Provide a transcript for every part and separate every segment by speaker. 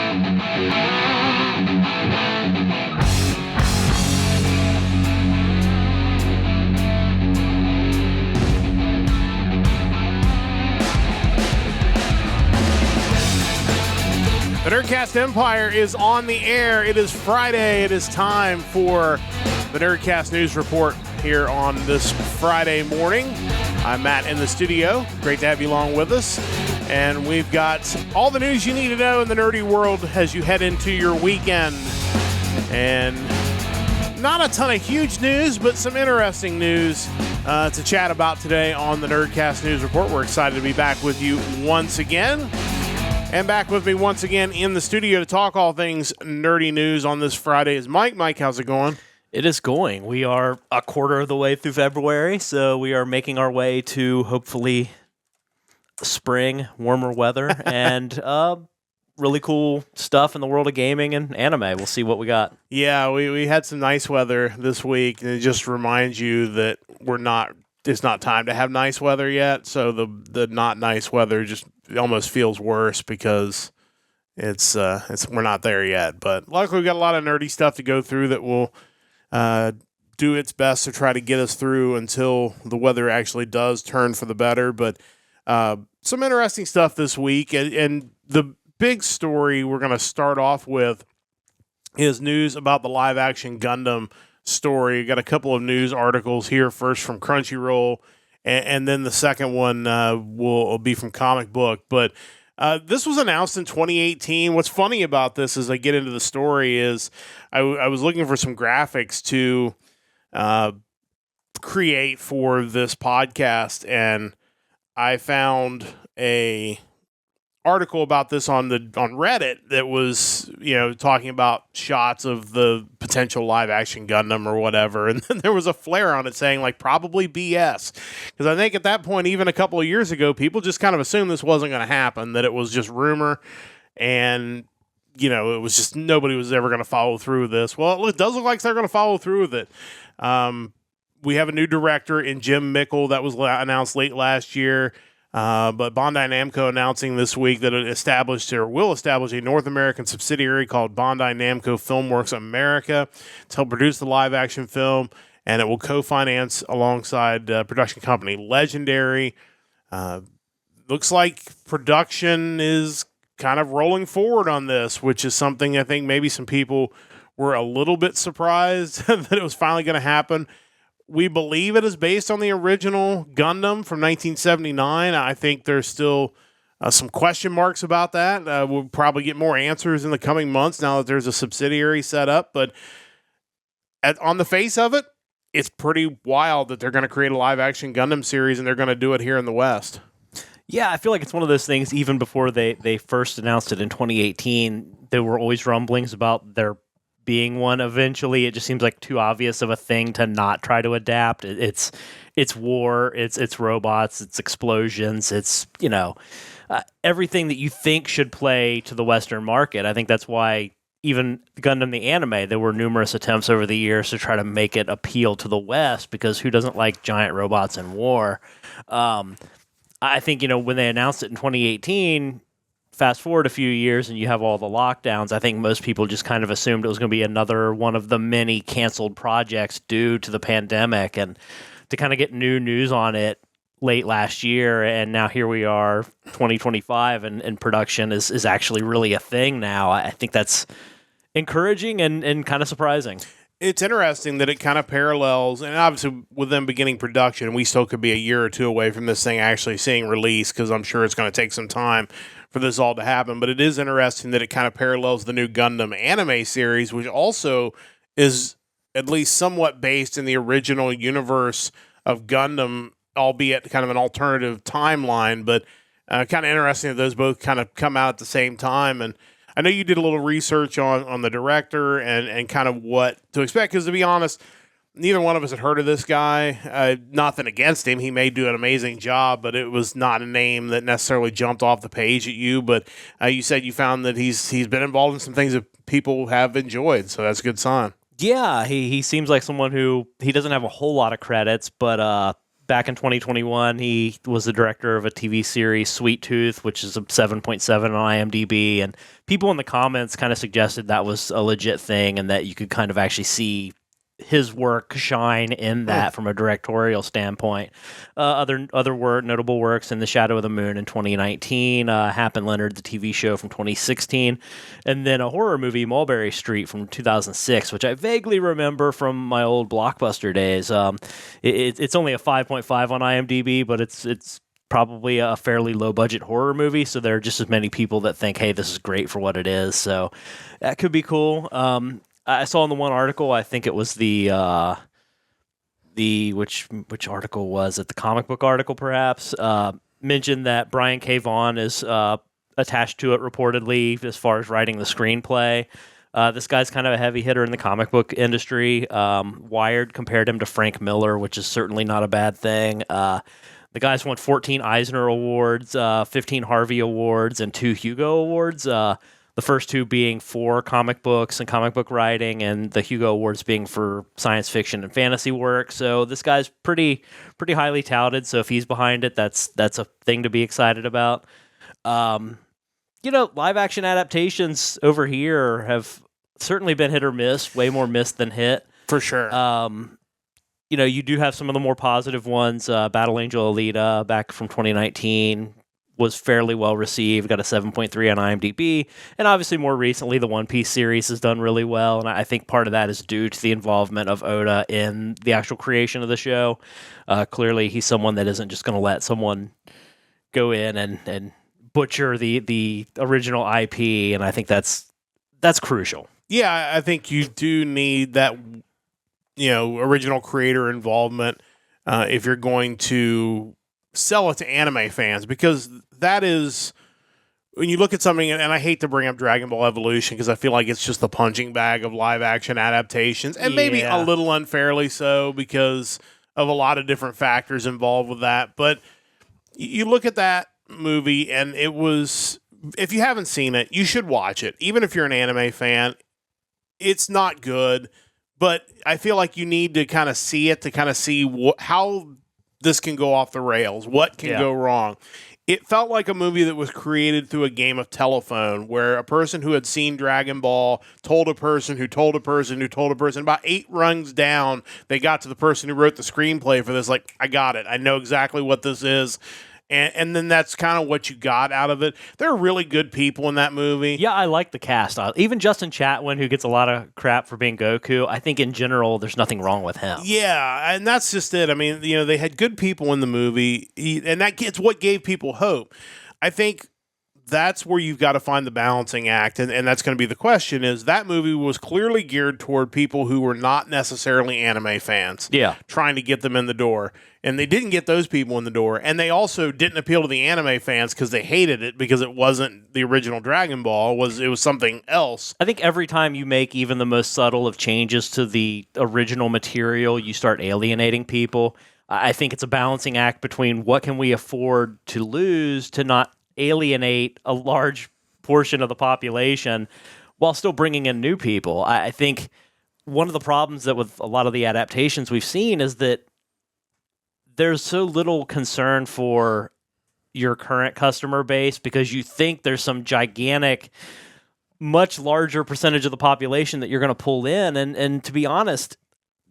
Speaker 1: The Nerdcast Empire is on the air. It is Friday. It is time for the Nerdcast News Report here on this Friday morning. I'm Matt in the studio. Great to have you along with us. And we've got all the news you need to know in the nerdy world as you head into your weekend. And not a ton of huge news, but some interesting news to chat about today on the Nerdcast News Report. We're excited to be back with you once again. And back with me once again in the studio to talk all things nerdy news on this Friday is Mike. Mike, how's it going?
Speaker 2: It is going. We are a quarter of the way through February, so we are making our way to hopefully spring, warmer weather, and really cool stuff in the world of gaming and anime. We'll see what we got.
Speaker 1: Yeah, we had some nice weather this week, and it just reminds you that it's not time to have nice weather yet, so the not nice weather just almost feels worse because it's we're not there yet. But luckily, we got a lot of nerdy stuff to go through that will do its best to try to get us through until the weather actually does turn for the better. But some interesting stuff this week, and the big story we're going to start off with is news about the live-action Gundam story. Got a couple of news articles here, first from Crunchyroll, and then the second one will be from Comic Book. But this was announced in 2018. What's funny about this as I get into the story is I was looking for some graphics to create for this podcast, and I found a article about this on Reddit that was, talking about shots of the potential live action Gundam or whatever, and then there was a flare on it saying like probably BS, because I think at that point, even a couple of years ago, people just kind of assumed this wasn't going to happen, that it was just rumor, and it was just nobody was ever going to follow through with this. Well, it does look like they're going to follow through with it. We have a new director in Jim Mickle that was announced late last year. But Bandai Namco announcing this week that it will establish a North American subsidiary called Bandai Namco Filmworks America to help produce the live-action film, and it will co-finance alongside production company Legendary. Looks like production is kind of rolling forward on this, which is something I think maybe some people were a little bit surprised that it was finally going to happen. We believe it is based on the original Gundam from 1979. I think there's still some question marks about that. We'll probably get more answers in the coming months now that there's a subsidiary set up. But on the face of it, it's pretty wild that they're going to create a live-action Gundam series and they're going to do it here in the West.
Speaker 2: Yeah, I feel like it's one of those things, even before they first announced it in 2018, there were always rumblings about their being one eventually. It just seems like too obvious of a thing to not try to adapt. It's war, it's robots, it's explosions, it's everything that you think should play to the Western market. I think that's why even Gundam the anime, there were numerous attempts over the years to try to make it appeal to the West, because who doesn't like giant robots and war? I think when they announced it in 2018. Fast forward a few years and you have all the lockdowns, I think most people just kind of assumed it was going to be another one of the many canceled projects due to the pandemic, and to kind of get new news on it late last year, and now here we are 2025 and production is actually really a thing now. I think that's encouraging and kind of surprising.
Speaker 1: It's interesting that it kind of parallels, and obviously with them beginning production, we still could be a year or two away from this thing actually seeing release, because I'm sure it's going to take some time for this all to happen. But it is interesting that it kind of parallels the new Gundam anime series, which also is at least somewhat based in the original universe of Gundam, albeit kind of an alternative timeline. But kind of interesting that those both kind of come out at the same time. And I know you did a little research on the director and kind of what to expect, because to be honest, neither one of us had heard of this guy. Nothing against him. He may do an amazing job, but it was not a name that necessarily jumped off the page at you. But you said you found that he's been involved in some things that people have enjoyed, so that's a good sign.
Speaker 2: Yeah, he seems like someone who, he doesn't have a whole lot of credits, but back in 2021, he was the director of a TV series, Sweet Tooth, which is a 7.7 on IMDb. And people in the comments kind of suggested that was a legit thing and that you could kind of actually see his work shine in that from a directorial standpoint. Other notable works in The Shadow of the Moon in 2019, Hap and Leonard, the TV show from 2016, and then a horror movie, Mulberry Street from 2006, which I vaguely remember from my old Blockbuster days. It's only a 5.5 on IMDb, but it's probably a fairly low-budget horror movie, so there are just as many people that think, hey, this is great for what it is, so that could be cool. I saw in the one article, I think it was which article was it? The comic book article, perhaps, mentioned that Brian K. Vaughan is attached to it reportedly as far as writing the screenplay. This guy's kind of a heavy hitter in the comic book industry. Wired compared him to Frank Miller, which is certainly not a bad thing. The guy's won 14 Eisner Awards, 15 Harvey Awards, and 2 Hugo Awards. The first 2 being for comic books and comic book writing, and the Hugo Awards being for science fiction and fantasy work. So this guy's pretty highly touted. So if he's behind it, that's a thing to be excited about. Live action adaptations over here have certainly been hit or miss. Way more miss than hit, for sure. You do have some of the more positive ones. Battle Angel Alita back from 2019. Was fairly well received, got a 7.3 on IMDb, and obviously more recently the One Piece series has done really well, and I think part of that is due to the involvement of Oda in the actual creation of the show. Clearly, he's someone that isn't just going to let someone go in and butcher the original IP, and I think that's crucial.
Speaker 1: Yeah, I think you do need that, original creator involvement if you're going to sell it to anime fans, because that is, when you look at something, and I hate to bring up Dragon Ball Evolution because I feel like it's just the punching bag of live action adaptations, and maybe a little unfairly so because of a lot of different factors involved with that. But you look at that movie, and it was, if you haven't seen it, you should watch it. Even if you're an anime fan, it's not good, but I feel like you need to kind of see it to kind of see how this can go off the rails, what can go wrong. It felt like a movie that was created through a game of telephone where a person who had seen Dragon Ball told a person who told a person who told a person. About 8 rungs down, they got to the person who wrote the screenplay for this, like, I got it. I know exactly what this is. And then that's kind of what you got out of it. There are really good people in that movie.
Speaker 2: Yeah, I like the cast. Even Justin Chatwin, who gets a lot of crap for being Goku, I think in general there's nothing wrong with him.
Speaker 1: Yeah, and that's just it. I mean, they had good people in the movie, and it's what gave people hope. I think that's where you've got to find the balancing act, and that's going to be the question, is that movie was clearly geared toward people who were not necessarily anime fans.
Speaker 2: Yeah. Trying
Speaker 1: to get them in the door. And they didn't get those people in the door. And they also didn't appeal to the anime fans because they hated it because it wasn't the original Dragon Ball. It was something else.
Speaker 2: I think every time you make even the most subtle of changes to the original material, you start alienating people. I think it's a balancing act between what can we afford to lose to not alienate a large portion of the population while still bringing in new people. I think one of the problems that with a lot of the adaptations we've seen is that there's so little concern for your current customer base because you think there's some gigantic, much larger percentage of the population that you're going to pull in. And to be honest,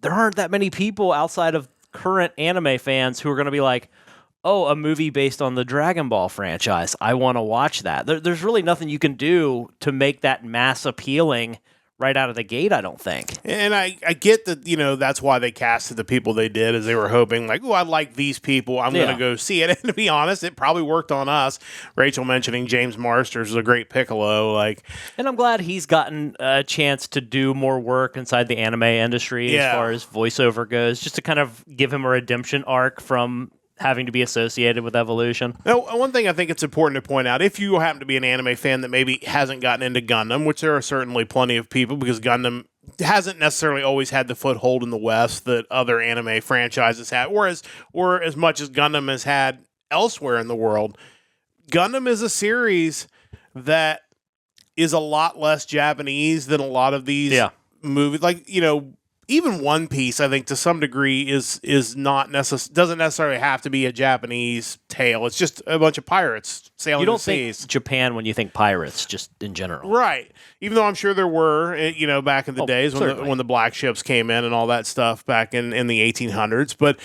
Speaker 2: there aren't that many people outside of current anime fans who are going to be like, oh, a movie based on the Dragon Ball franchise. I want to watch that. There's really nothing you can do to make that mass appealing right out of the gate, I don't think.
Speaker 1: And I get that, that's why they casted the people they did, is they were hoping, like, oh, I like these people. I'm going to go see it. And to be honest, it probably worked on us. Rachel mentioning James Marsters is a great Piccolo.
Speaker 2: And I'm glad he's gotten a chance to do more work inside the anime industry as far as voiceover goes, just to kind of give him a redemption arc from having to be associated with Evolution.
Speaker 1: Now, one thing I think it's important to point out, if you happen to be an anime fan that maybe hasn't gotten into Gundam, which there are certainly plenty of people, because Gundam hasn't necessarily always had the foothold in the West that other anime franchises had, or as much as Gundam has had elsewhere in the world. Gundam is a series that is a lot less Japanese than a lot of these movies. even One Piece, I think to some degree is not doesn't necessarily have to be a Japanese tale. It's just a bunch of pirates sailing the seas.
Speaker 2: You don't think Japan when you think pirates, just in general,
Speaker 1: right? Even though I'm sure there were, back in the days when the black ships came in and all that stuff back in the 1800s, but.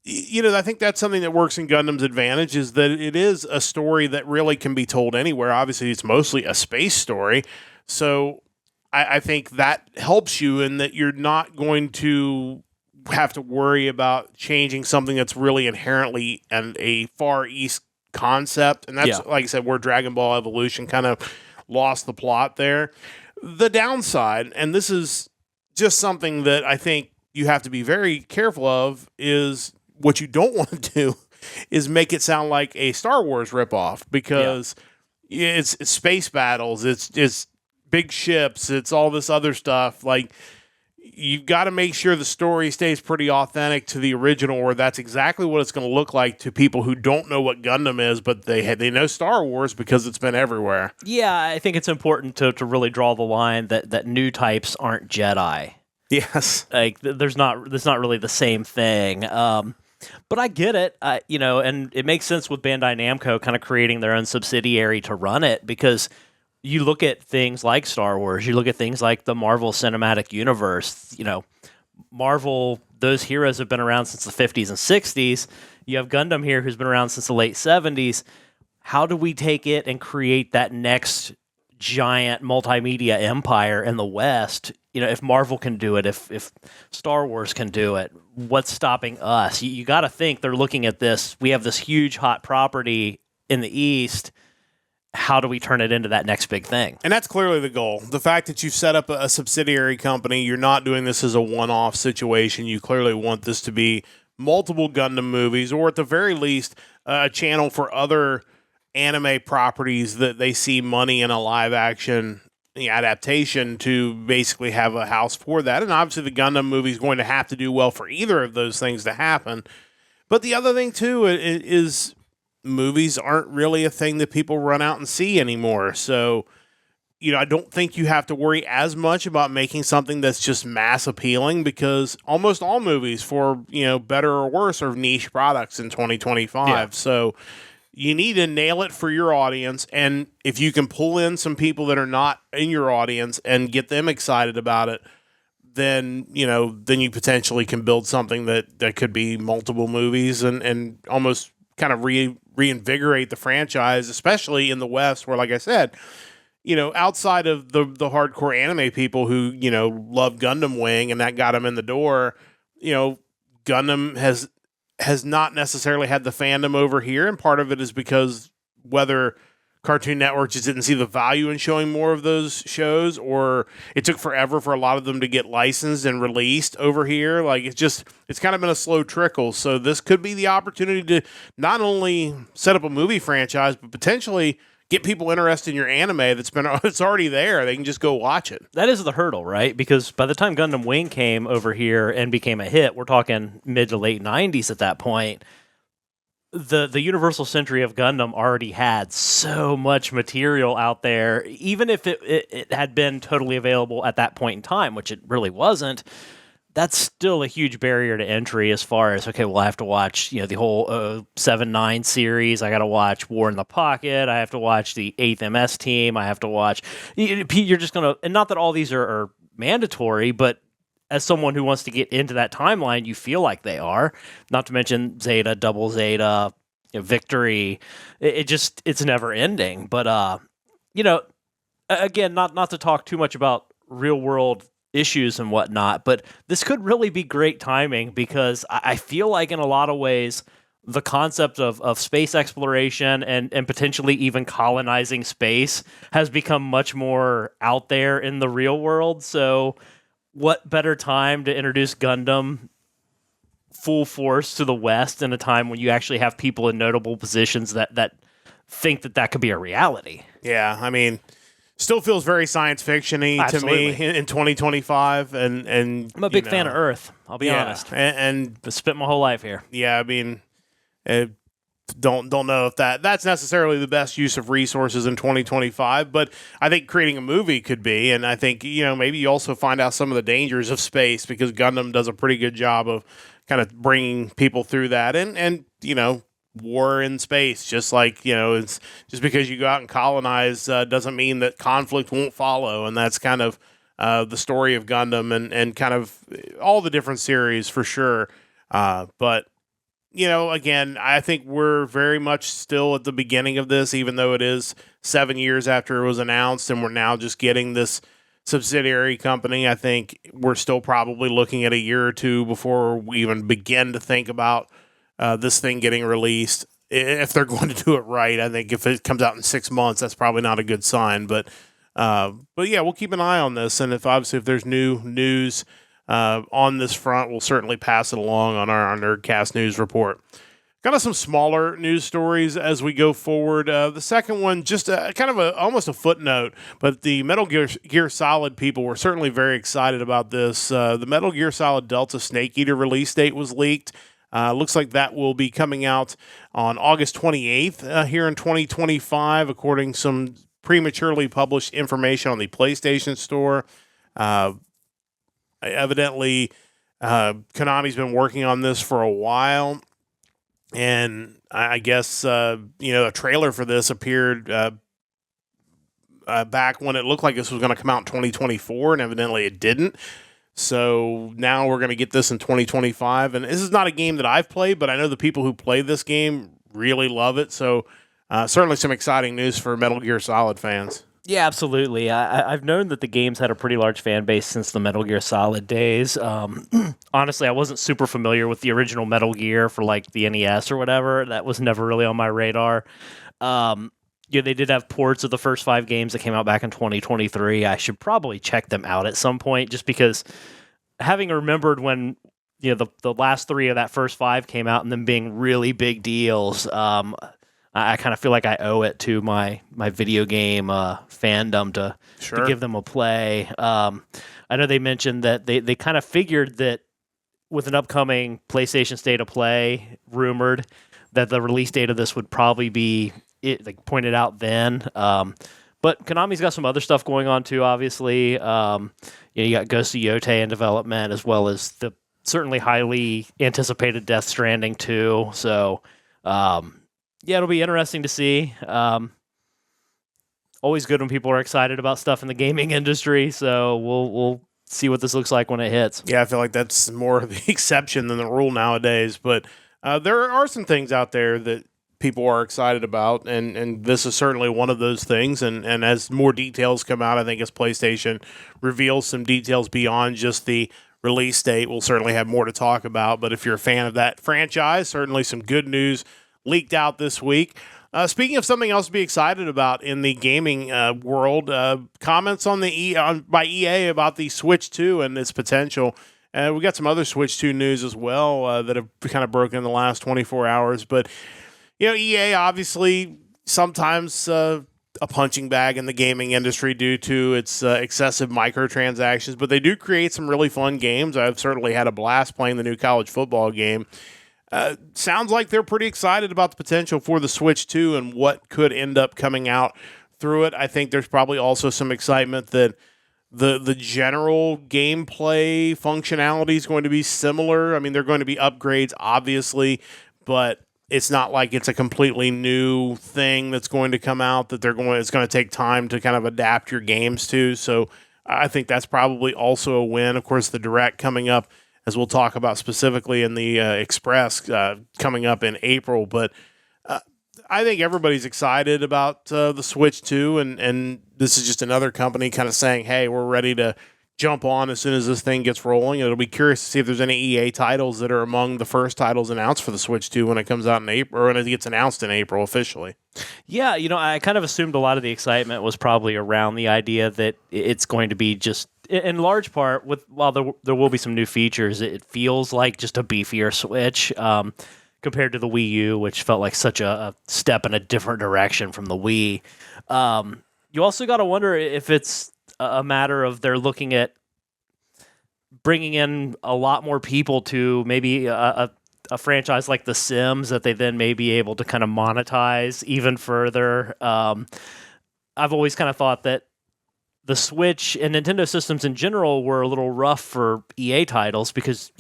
Speaker 1: I think that's something that works in Gundam's advantage is that it is a story that really can be told anywhere. Obviously, it's mostly a space story. So I think that helps you in that you're not going to have to worry about changing something that's really inherently a Far East concept. And that's, like I said, where Dragon Ball Evolution kind of lost the plot there. The downside, and this is just something that I think you have to be very careful of, is what you don't want to do is make it sound like a Star Wars ripoff because it's space battles, it's big ships, it's all this other stuff. Like, you've got to make sure the story stays pretty authentic to the original, or that's exactly what it's going to look like to people who don't know what Gundam is, but they know Star Wars because it's been everywhere.
Speaker 2: Yeah, I think it's important to really draw the line that new types aren't Jedi.
Speaker 1: Yes,
Speaker 2: like there's not really the same thing. But I get it, and it makes sense with Bandai Namco kind of creating their own subsidiary to run it, because you look at things like Star Wars, you look at things like the Marvel Cinematic Universe, Marvel, those heroes have been around since the 50s and 60s. You have Gundam here who's been around since the late 70s. How do we take it and create that next giant multimedia empire in the West? If Marvel can do it, if Star Wars can do it, what's stopping us? You got to think they're looking at this. We have this huge hot property in the East. How do we turn it into that next big thing?
Speaker 1: And that's clearly the goal. The fact that you've set up a subsidiary company, you're not doing this as a one-off situation. You clearly want this to be multiple Gundam movies, or at the very least, a channel for other anime properties that they see money in a live-action adaptation to basically have a house for that. And obviously the Gundam movie is going to have to do well for either of those things to happen. But the other thing too is movies aren't really a thing that people run out and see anymore. So, I don't think you have to worry as much about making something that's just mass appealing, because almost all movies, for, better or worse, are niche products in 2025. Yeah. So you need to nail it for your audience, and if you can pull in some people that are not in your audience and get them excited about it, then you potentially can build something that could be multiple movies and almost kind of reinvigorate the franchise, especially in the West, where, like I said, outside of the hardcore anime people who love Gundam Wing and that got them in the door, Gundam has not necessarily had the fandom over here, and part of it is because whether Cartoon Network just didn't see the value in showing more of those shows, or it took forever for a lot of them to get licensed and released over here. Like, it's kind of been a slow trickle. So this could be the opportunity to not only set up a movie franchise, but potentially get people interested in your anime it's already there. They can just go watch it.
Speaker 2: That is the hurdle, right? Because by the time Gundam Wing came over here and became a hit, we're talking mid to late 90s at that point, the Universal Century of Gundam already had so much material out there. Even if it had been totally available at that point in time, which it really wasn't, that's still a huge barrier to entry as far as, okay, well, I have to watch, the whole 7-9 series. I got to watch War in the Pocket. I have to watch the 8th MS team. I have to watch... You're just going to... And not that all these are mandatory, but as someone who wants to get into that timeline, you feel like they are. Not to mention Zeta, Double Zeta, Victory. It's never ending. But, again, not to talk too much about real-world issues and whatnot, but this could really be great timing, because I feel like in a lot of ways the concept of space exploration and potentially even colonizing space has become much more out there in the real world. So what better time to introduce Gundam full force to the West in a time when you actually have people in notable positions that think that could be a reality.
Speaker 1: Yeah, I mean, still feels very science fiction-y to me in 2025, and
Speaker 2: I'm a big fan of Earth. I'll be honest,
Speaker 1: and
Speaker 2: I spent my whole life here.
Speaker 1: Yeah, I mean, don't know if that's necessarily the best use of resources in 2025, but I think creating a movie could be, and I think, maybe you also find out some of the dangers of space, because Gundam does a pretty good job of kind of bringing people through that, and war in space, just like, it's just because you go out and colonize doesn't mean that conflict won't follow, and that's kind of the story of Gundam and kind of all the different series for sure, but again, I think we're very much still at the beginning of this, even though it is 7 years after it was announced and we're now just getting this subsidiary company. I think we're still probably looking at a year or two before we even begin to think about this thing getting released. If they're going to do it right, I think if it comes out in 6 months, that's probably not a good sign. But yeah, we'll keep an eye on this. And if there's new news on this front, we'll certainly pass it along on our Nerdcast News Report. Got some smaller news stories as we go forward. The second one, just kind of almost a footnote, but the Metal Gear Solid people were certainly very excited about this. The Metal Gear Solid Delta Snake Eater release date was leaked. Looks like that will be coming out on August 28th here in 2025, according to some prematurely published information on the PlayStation Store. Evidently, Konami's been working on this for a while, and I guess a trailer for this appeared back when it looked like this was going to come out in 2024, and evidently it didn't. So now we're going to get this in 2025, and this is not a game that I've played, but I know the people who play this game really love it. So certainly some exciting news for Metal Gear Solid fans.
Speaker 2: Yeah, absolutely. I've known that the game's had a pretty large fan base since the Metal Gear Solid days. Honestly, I wasn't super familiar with the original Metal Gear for like the NES or whatever. That was never really on my radar. They did have ports of the first 5 games that came out back in 2023. I should probably check them out at some point, just because having remembered when the last 3 of that first 5 came out and them being really big deals, I kind of feel like I owe it to my video game fandom to give them a play. I know they mentioned that they kind of figured that with an upcoming PlayStation State of Play rumored, that the release date of this would probably be pointed out then. But Konami's got some other stuff going on too, obviously. You got Ghost of Yotei in development, as well as the certainly highly anticipated Death Stranding 2. So, yeah, it'll be interesting to see. Always good when people are excited about stuff in the gaming industry, so we'll see what this looks like when it hits.
Speaker 1: Yeah, I feel like that's more the exception than the rule nowadays, but there are some things out there that people are excited about, and this is certainly one of those things, and as more details come out, I think as PlayStation reveals some details beyond just the release date, we'll certainly have more to talk about. But if you're a fan of that franchise, certainly some good news leaked out this week. Speaking of something else to be excited about in the gaming world, comments on by EA about the Switch 2 and its potential. We got some other Switch 2 news as well that have kind of broken in the last 24 hours. But, EA obviously sometimes a punching bag in the gaming industry due to its excessive microtransactions, but they do create some really fun games. I've certainly had a blast playing the new college football game. Sounds like they're pretty excited about the potential for the Switch 2 and what could end up coming out through it. I think there's probably also some excitement that the general gameplay functionality is going to be similar. I mean, they're going to be upgrades, obviously, but it's not like it's a completely new thing that's going to come out that it's going to take time to kind of adapt your games to. So I think that's probably also a win. Of course, the Direct coming up, as we'll talk about specifically in the Express coming up in April. But I think everybody's excited about the Switch 2, and this is just another company kind of saying, hey, we're ready to jump on as soon as this thing gets rolling. It'll be curious to see if there's any EA titles that are among the first titles announced for the Switch 2 when it comes out in April, or when it gets announced in April officially.
Speaker 2: Yeah, I kind of assumed a lot of the excitement was probably around the idea that it's going to be just, in large part, while there will be some new features, it feels like just a beefier Switch compared to the Wii U, which felt like such a step in a different direction from the Wii. You also got to wonder if it's a matter of they're looking at bringing in a lot more people to maybe a a franchise like The Sims that they then may be able to kind of monetize even further. I've always kind of thought that the Switch and Nintendo systems in general were a little rough for EA titles because,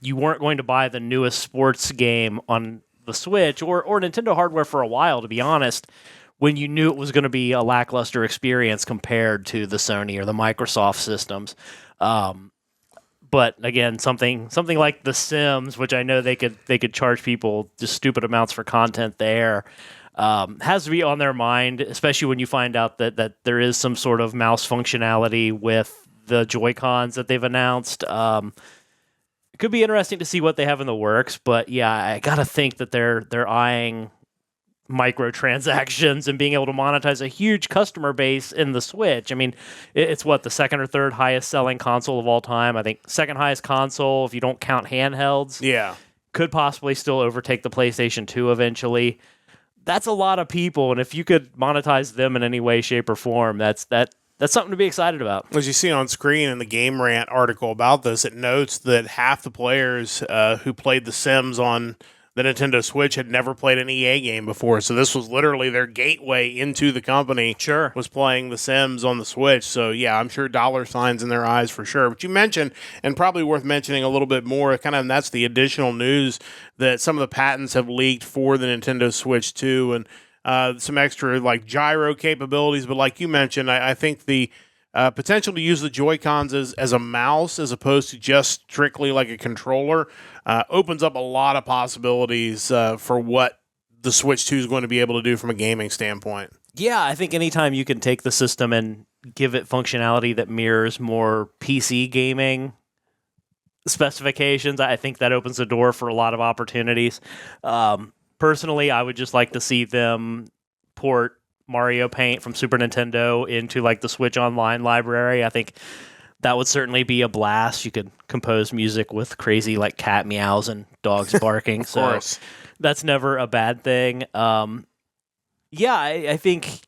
Speaker 2: you weren't going to buy the newest sports game on the Switch or Nintendo hardware for a while, to be honest, when you knew it was going to be a lackluster experience compared to the Sony or the Microsoft systems. But again, something like The Sims, which I know they could charge people just stupid amounts for content there, has to be on their mind, especially when you find out that there is some sort of mouse functionality with the Joy-Cons that they've announced. It could be interesting to see what they have in the works, but yeah, I gotta think that they're eyeing microtransactions and being able to monetize a huge customer base in the Switch. I mean, it's the second or third highest selling console of all time. I think second highest console if you don't count handhelds.
Speaker 1: Yeah.
Speaker 2: Could possibly still overtake the PlayStation 2 eventually. That's a lot of people, and if you could monetize them in any way, shape, or form, that's something to be excited about.
Speaker 1: As you see on screen in the Game Rant article about this, it notes that half the players who played The Sims on the Nintendo Switch had never played an EA game before. So this was literally their gateway into the company.
Speaker 2: Sure.
Speaker 1: Was playing The Sims on the Switch. So yeah, I'm sure dollar signs in their eyes for sure. But you mentioned, and probably worth mentioning a little bit more, and that's the additional news that some of the patents have leaked for the Nintendo Switch 2 and some extra like gyro capabilities. But like you mentioned, I think the potential to use the Joy-Cons as a mouse as opposed to just strictly like a controller opens up a lot of possibilities for what the Switch 2 is going to be able to do from a gaming standpoint.
Speaker 2: Yeah, I think anytime you can take the system and give it functionality that mirrors more PC gaming specifications, I think that opens the door for a lot of opportunities. Personally, I would just like to see them port Mario Paint from Super Nintendo into like the Switch Online library. I think that would certainly be a blast. You could compose music with crazy like cat meows and dogs barking.
Speaker 1: Of course.
Speaker 2: So that's never a bad thing. I think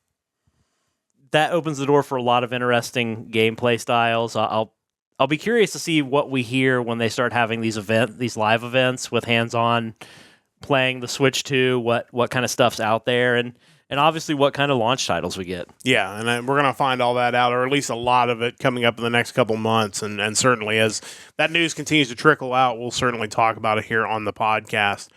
Speaker 2: that opens the door for a lot of interesting gameplay styles. I'll be curious to see what we hear when they start having these live events with hands-on playing the Switch 2, what kind of stuff's out there, and obviously what kind of launch titles we get.
Speaker 1: Yeah, and we're going to find all that out, or at least a lot of it coming up in the next couple months. And certainly as that news continues to trickle out, we'll certainly talk about it here on the podcast.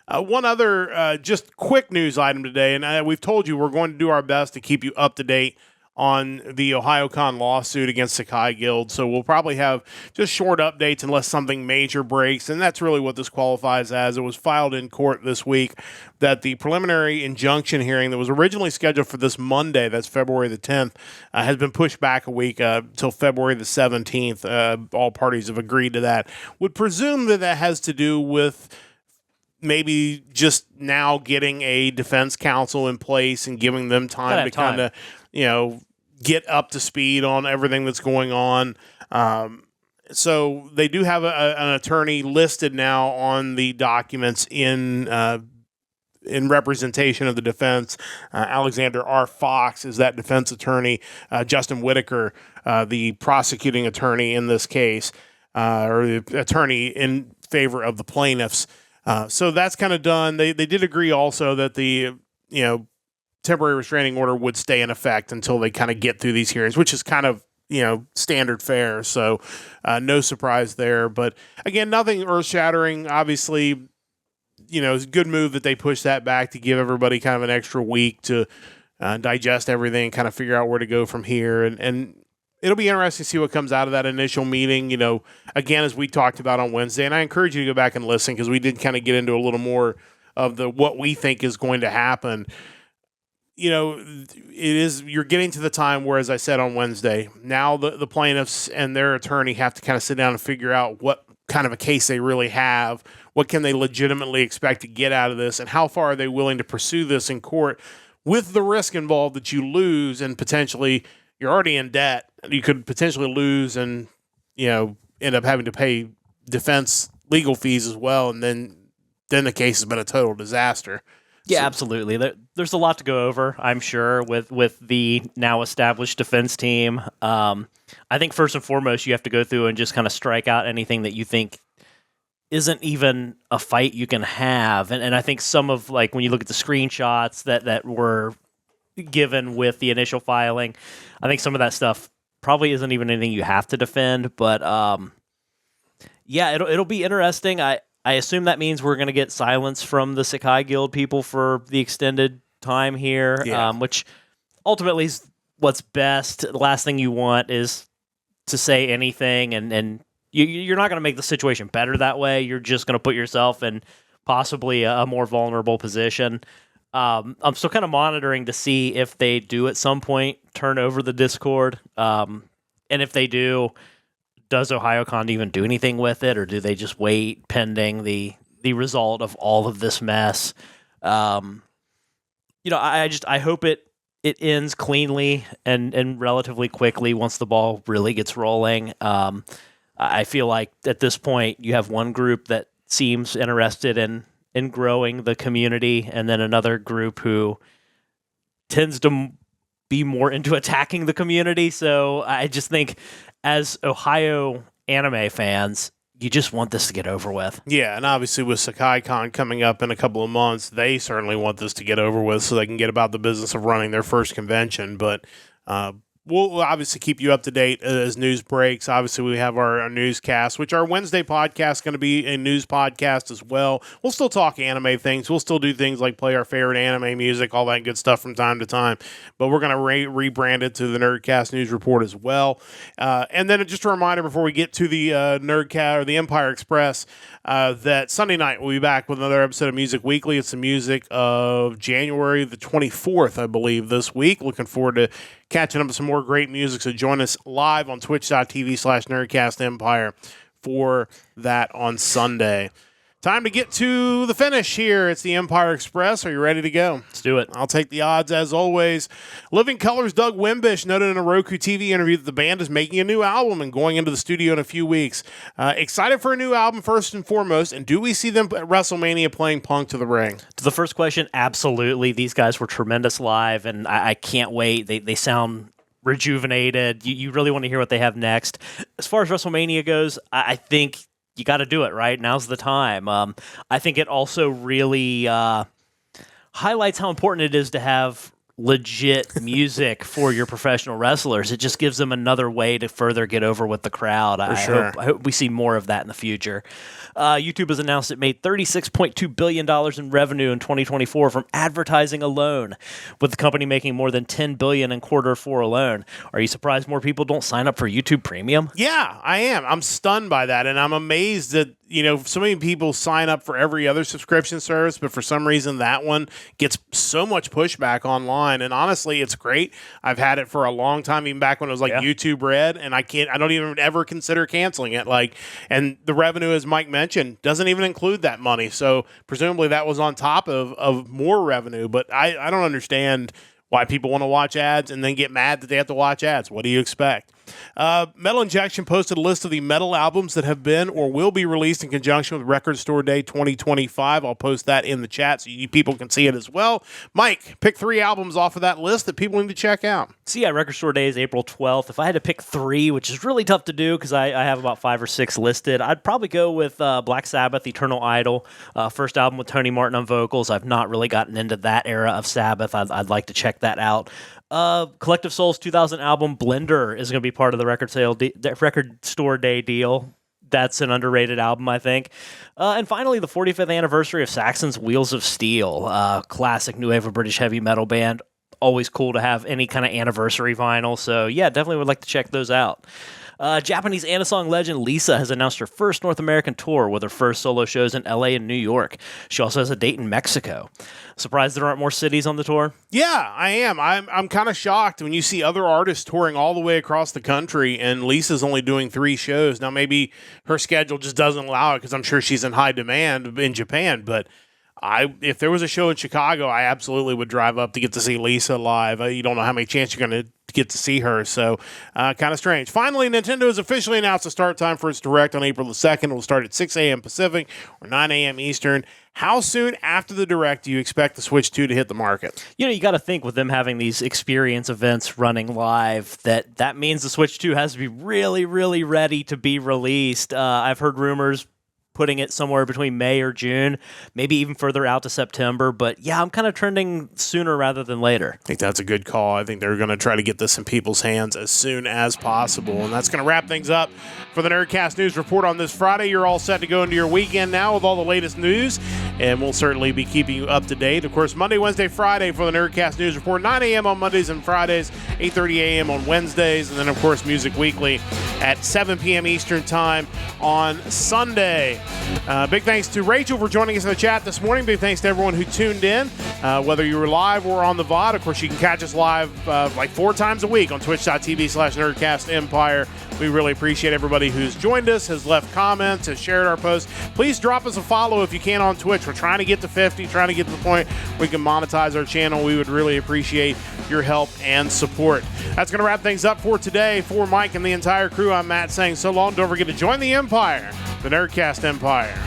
Speaker 1: One other just quick news item today, and we've told you we're going to do our best to keep you up to date on the Ohayocon lawsuit against Sakai Guild. So we'll probably have just short updates unless something major breaks. And that's really what this qualifies as. It was filed in court this week that the preliminary injunction hearing that was originally scheduled for this Monday, that's February the 10th, has been pushed back a week till February the 17th. All parties have agreed to that. Would presume that has to do with maybe just now getting a defense counsel in place and giving them time to kind of, get up to speed on everything that's going on. So they do have an attorney listed now on the documents in representation of the defense. Alexander R. Fox is that defense attorney. Justin Whitaker, the prosecuting attorney in this case, or the attorney in favor of the plaintiffs. So that's kind of done. They did agree also that the temporary restraining order would stay in effect until they kind of get through these hearings, which is kind of standard fare. So no surprise there. But again, nothing earth shattering. Obviously, it's a good move that they pushed that back to give everybody kind of an extra week to digest everything, kind of figure out where to go from here. And it'll be interesting to see what comes out of that initial meeting, again, as we talked about on Wednesday. And I encourage you to go back and listen because we did kind of get into a little more of what we think is going to happen. You're getting to the time where, as I said on Wednesday, now the plaintiffs and their attorney have to kind of sit down and figure out what kind of a case they really have, what can they legitimately expect to get out of this, and how far are they willing to pursue this in court with the risk involved that you lose and potentially you're already in debt. You could potentially lose and, end up having to pay defense legal fees as well. And then the case has been a total disaster.
Speaker 2: Yeah, absolutely. There's a lot to go over, I'm sure, with the now established defense team. I think first and foremost, you have to go through and just kind of strike out anything that you think isn't even a fight you can have. And I think some of, like, when you look at the screenshots that were given with the initial filing, I think some of that stuff probably isn't even anything you have to defend. But yeah, it'll be interesting. I assume that means we're going to get silence from the Sakai Guild people for the extended time here, which ultimately is what's best. The last thing you want is to say anything, and you're not going to make the situation better that way. You're just going to put yourself in possibly a more vulnerable position. I'm still kind of monitoring to see if they do at some point turn over the Discord. And if they do, does Ohayocon even do anything with it, or do they just wait pending the result of all of this mess? I hope it ends cleanly and relatively quickly once the ball really gets rolling. I feel like at this point you have one group that seems interested in growing the community, and then another group who tends to be more into attacking the community. So I just think, as Ohio anime fans, you just want this to get over with.
Speaker 1: Yeah, and obviously with SakaiCon coming up in a couple of months, they certainly want this to get over with so they can get about the business of running their first convention. But we'll obviously keep you up to date as news breaks. Obviously, we have our newscast, which our Wednesday podcast is going to be a news podcast as well. We'll still talk anime things. We'll still do things like play our favorite anime music, all that good stuff from time to time. But we're going to rebrand it to the Nerdcast News Report as well. And then just a reminder before we get to the Nerdcast or the Empire Express, that Sunday night we'll be back with another episode of Music Weekly. It's the music of January the 24th, I believe, this week. Looking forward to catching up with some more great music. So join us live on twitch.tv/NerdcastEmpire for that on Sunday. Time to get to the finish here. It's the Empire Express. Are you ready to go?
Speaker 2: Let's do it.
Speaker 1: I'll take the odds as always. Living Color's Doug Wimbish noted in a Roku TV interview that the band is making a new album and going into the studio in a few weeks. Excited for a new album first and foremost, and do we see them at WrestleMania playing Punk to the Ring?
Speaker 2: To the first question, absolutely. These guys were tremendous live, and I can't wait. They sound rejuvenated. You really want to hear what they have next. As far as WrestleMania goes, I think you got to do it, right? Now's the time. I think it also really highlights how important it is to have legit music for your professional wrestlers. It just gives them another way to further get over with the crowd. I hope we see more of that in the future. YouTube has announced it made $36.2 billion in revenue in 2024 from advertising alone, with the company making more than $10 billion in Q4 alone. Are you surprised more people don't sign up for YouTube Premium?
Speaker 1: Yeah, I am. I'm stunned by that, and I'm amazed that so many people sign up for every other subscription service, but for some reason that one gets so much pushback online. And honestly, it's great. I've had it for a long time, even back when it was like YouTube Red, and I don't even ever consider canceling it. And the revenue, as Mike mentioned, doesn't even include that money. So presumably that was on top of more revenue. But I don't understand why people want to watch ads and then get mad that they have to watch ads. What do you expect? Metal Injection posted a list of the metal albums that have been or will be released in conjunction with Record Store Day 2025. I'll post that in the chat so you people can see it as well. Mike, pick 3 albums off of that list that people need to check out.
Speaker 2: So yeah, Record Store Day is April 12th. If I had to pick 3, which is really tough to do because I have about 5 or 6 listed, I'd probably go with Black Sabbath, Eternal Idol, first album with Tony Martin on vocals. I've not really gotten into that era of Sabbath. I'd like to check that out. Collective Soul's 2000 album Blender is going to be part of the Record Store Day deal. That's an underrated album, I think. And finally, the 45th anniversary of Saxon's Wheels of Steel, classic new wave of British heavy metal band. Always cool to have any kind of anniversary vinyl. So yeah, definitely would like to check those out. Japanese Anasong legend Lisa has announced her first North American tour with her first solo shows in LA and New York. She also has a date in Mexico. Surprised there aren't more cities on the tour?
Speaker 1: Yeah, I am. I'm kind of shocked when you see other artists touring all the way across the country and Lisa's only doing 3 shows. Now maybe her schedule just doesn't allow it because I'm sure she's in high demand in Japan, but if there was a show in Chicago, I absolutely would drive up to get to see Lisa live. You don't know how many chances you're going to get to see her, so kind of strange. Finally, Nintendo has officially announced the start time for its Direct on April the 2nd. It will start at 6 a.m. Pacific or 9 a.m. Eastern. How soon after the Direct do you expect the Switch 2 to hit the market?
Speaker 2: You got to think with them having these experience events running live, that means the Switch 2 has to be really, really ready to be released. I've heard rumors putting it somewhere between May or June, maybe even further out to September. But yeah, I'm kind of trending sooner rather than later.
Speaker 1: I think that's a good call. I think they're going to try to get this in people's hands as soon as possible. And that's going to wrap things up for the Nerdcast News Report on this Friday. You're all set to go into your weekend now with all the latest news, and we'll certainly be keeping you up to date. Of course, Monday, Wednesday, Friday for the Nerdcast News Report, 9 a.m. on Mondays and Fridays, 8:30 a.m. on Wednesdays, and then, of course, Music Weekly at 7 p.m. Eastern Time on Sunday. Big thanks to Rachel for joining us in the chat this morning. Big thanks to everyone who tuned in, whether you were live or on the VOD. Of course, you can catch us live like 4 times a week on twitch.tv/NerdcastEmpire. We really appreciate everybody who's joined us, has left comments, has shared our posts. Please drop us a follow if you can on Twitch. We're trying to get to 50, trying to get to the point we can monetize our channel. We would really appreciate your help and support. That's going to wrap things up for today. For Mike and the entire crew, I'm Matt saying so long. Don't forget to join the Empire, the Nerdcast Empire.